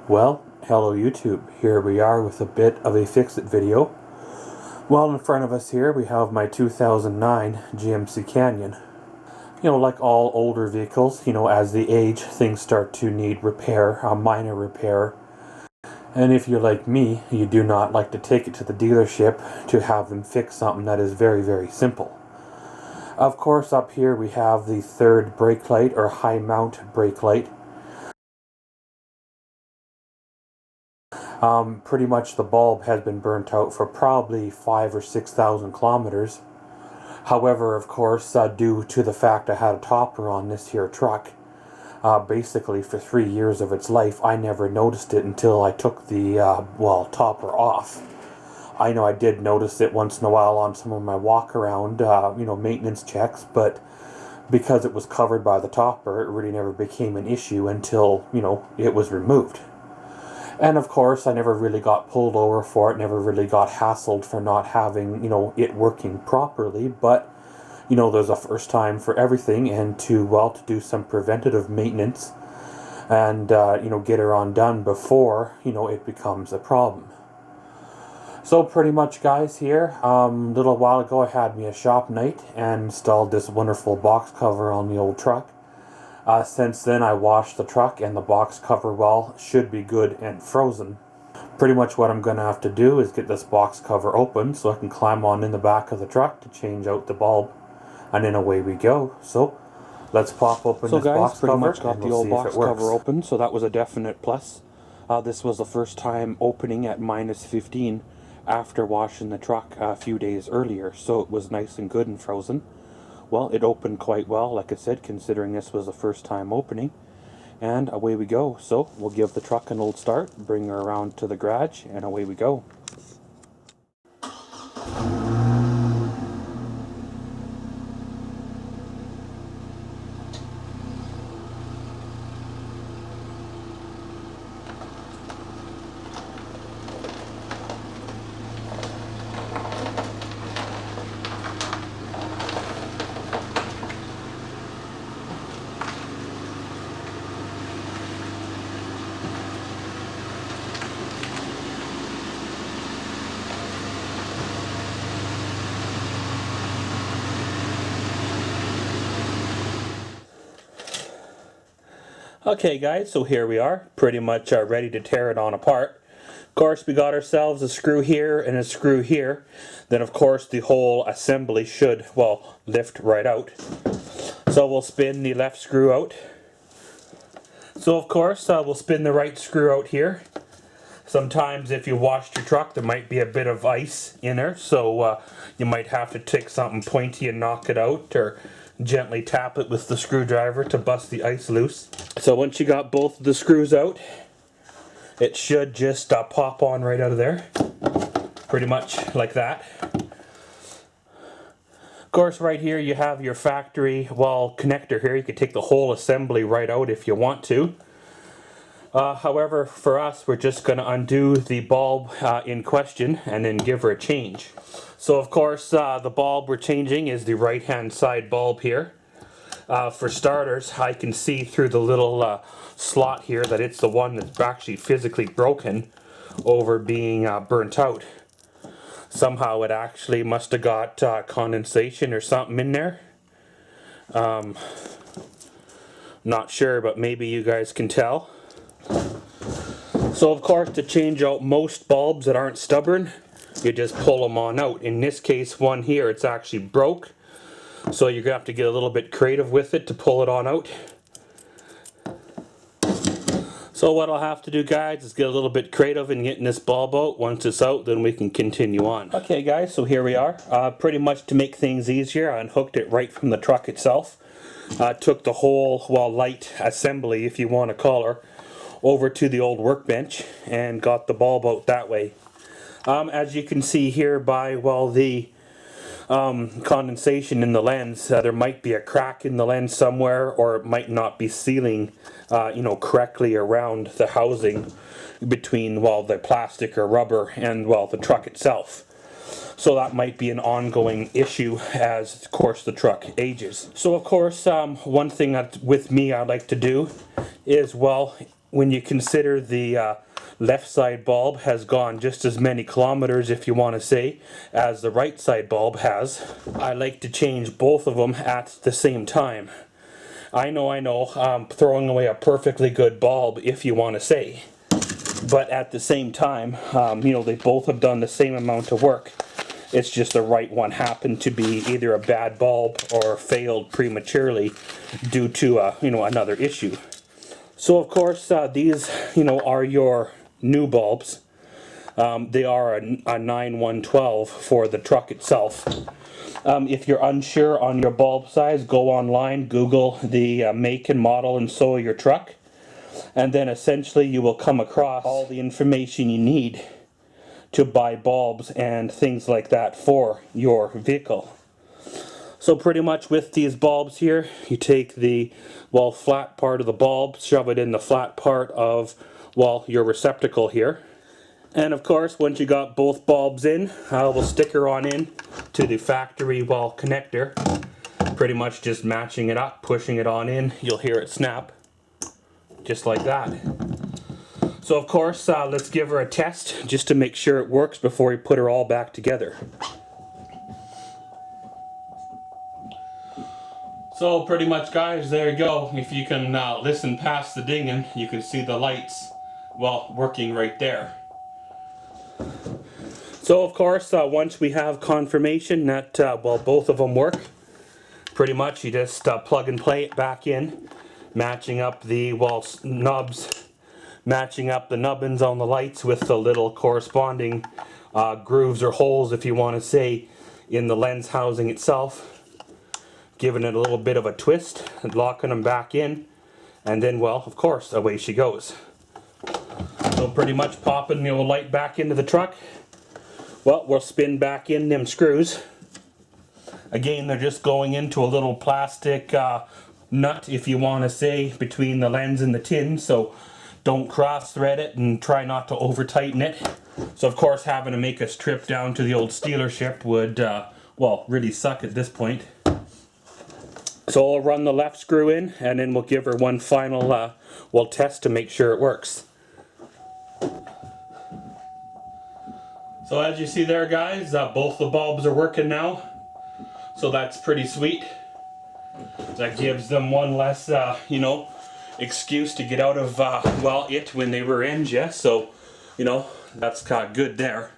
Well, hello YouTube. Here we are with a bit of a fix-it video. Well, in front of us here we have my 2009 GMC Canyon. You know, like all older vehicles, as they age, things start to need repair, minor repair. And if you're like me, you do not like to take it to the dealership to have them fix something that is very, very simple. Of course, up here we have the third brake light, or high mount brake light. Pretty much the bulb has been burnt out for probably 5,000 or 6,000 kilometers. However, of course, due to the fact I had a topper on this here truck, basically for 3 years of its life, I never noticed it until I took the, topper off. I know I did notice it once in a while on some of my walk around, maintenance checks, but because it was covered by the topper, it really never became an issue until, it was removed. And of course, I never really got pulled over for it, never really got hassled for not having, it working properly, but, there's a first time for everything, and to do some preventative maintenance and, get her undone before, it becomes a problem. So pretty much, guys, here, a little while ago I had me a shop night and installed this wonderful box cover on the old truck. Since then, I washed the truck, and the box cover, should be good and frozen. Pretty much what I'm going to have to do is get this box cover open so I can climb on in the back of the truck to change out the bulb, and then away we go. So let's pop open this box cover. So guys, pretty much got the old box cover open, so that was a definite plus. This was the first time opening at -15 after washing the truck a few days earlier, so it was nice and good and frozen. Well, it opened quite well, like I said, considering this was the first time opening. And away we go. So we'll give the truck an old start, bring her around to the garage, and away we go. Okay guys, so here we are, pretty much ready to tear it on apart. Of course, we got ourselves a screw here and a screw here. Then of course the whole assembly should, lift right out. So we'll spin the left screw out. So of course, we'll spin the right screw out here. Sometimes if you washed your truck, there might be a bit of ice in there, so you might have to take something pointy and knock it out, or gently tap it with the screwdriver to bust the ice loose. So once you got both of the screws out, it should just pop on right out of there, pretty much like that. Of course, right here you have your factory connector here. You could take the whole assembly right out if you want to. However, for us, we're just going to undo the bulb in question and then give her a change. So of course, the bulb we're changing is the right hand side bulb here. For starters, I can see through the little slot here that it's the one that's actually physically broken over being burnt out. Somehow it actually must have got condensation or something in there. Not sure, but maybe you guys can tell. So of course, to change out most bulbs that aren't stubborn, you just pull them on out. In this case, one here, it's actually broke. So you're going to have to get a little bit creative with it to pull it on out. So what I'll have to do, guys, is get a little bit creative in getting this bulb out. Once it's out, then we can continue on. Okay guys, so here we are. Pretty much to make things easier, I unhooked it right from the truck itself. Took the whole, light assembly, if you want to call her, over to the old workbench and got the bulb out that way. As you can see here by, the condensation in the lens, there might be a crack in the lens somewhere, or it might not be sealing, correctly around the housing between, the plastic or rubber and, the truck itself. So that might be an ongoing issue as, of course, the truck ages. So, of course, one thing that with me I like to do is, when you consider the left side bulb has gone just as many kilometers, if you want to say, as the right side bulb has. I like to change both of them at the same time. I know, I'm throwing away a perfectly good bulb, if you want to say. But at the same time, you know, they both have done the same amount of work. It's just the right one happened to be either a bad bulb or failed prematurely due to, you know, another issue. So of course, these, you know, are your new bulbs. They are a 9112 for the truck itself. If you're unsure on your bulb size, go online, Google the make and model and so your truck, and then essentially you will come across all the information you need to buy bulbs and things like that for your vehicle. So pretty much with these bulbs here, you take the, well, flat part of the bulb, shove it in the flat part of, well, your receptacle here. And of course, once you got both bulbs in, we'll stick her on in to the factory wall connector. Pretty much just matching it up, pushing it on in. You'll hear it snap, just like that. So of course, let's give her a test just to make sure it works before we put her all back together. So pretty much, guys, there you go. If you can listen past the dinging, you can see the lights, well, working right there. So of course, once we have confirmation that, well, both of them work, pretty much you just plug and play it back in, matching up the, well, nubs, matching up the nubbins on the lights with the little corresponding grooves or holes, if you want to say, in the lens housing itself, giving it a little bit of a twist and locking them back in, and then, well, of course, away she goes. So pretty much popping the old light back into the truck. Well, we'll spin back in them screws. Again, they're just going into a little plastic nut, if you want to say, between the lens and the tin, so don't cross thread it and try not to over tighten it. So of course, having to make us trip down to the old dealership would, well, really suck at this point. So I'll run the left screw in, and then we'll give her one final, well, test to make sure it works. So as you see there, guys, both the bulbs are working now. So that's pretty sweet. That gives them one less, you know, excuse to get out of, well, it when they were in, yes. So, you know, that's good there.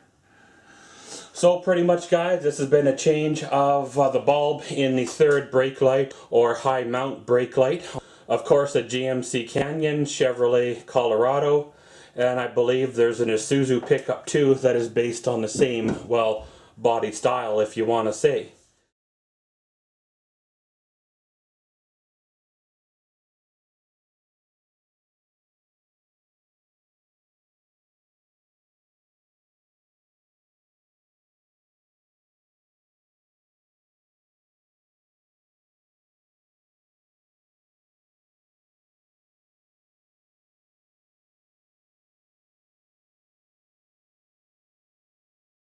So pretty much, guys, this has been a change of the bulb in the third brake light or high mount brake light. Of course, a GMC Canyon, Chevrolet Colorado, and I believe there's an Isuzu pickup too that is based on the same, well, body style, if you want to say.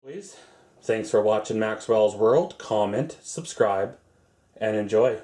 Please. Thanks for watching Maxwell's World. Comment, subscribe, and enjoy.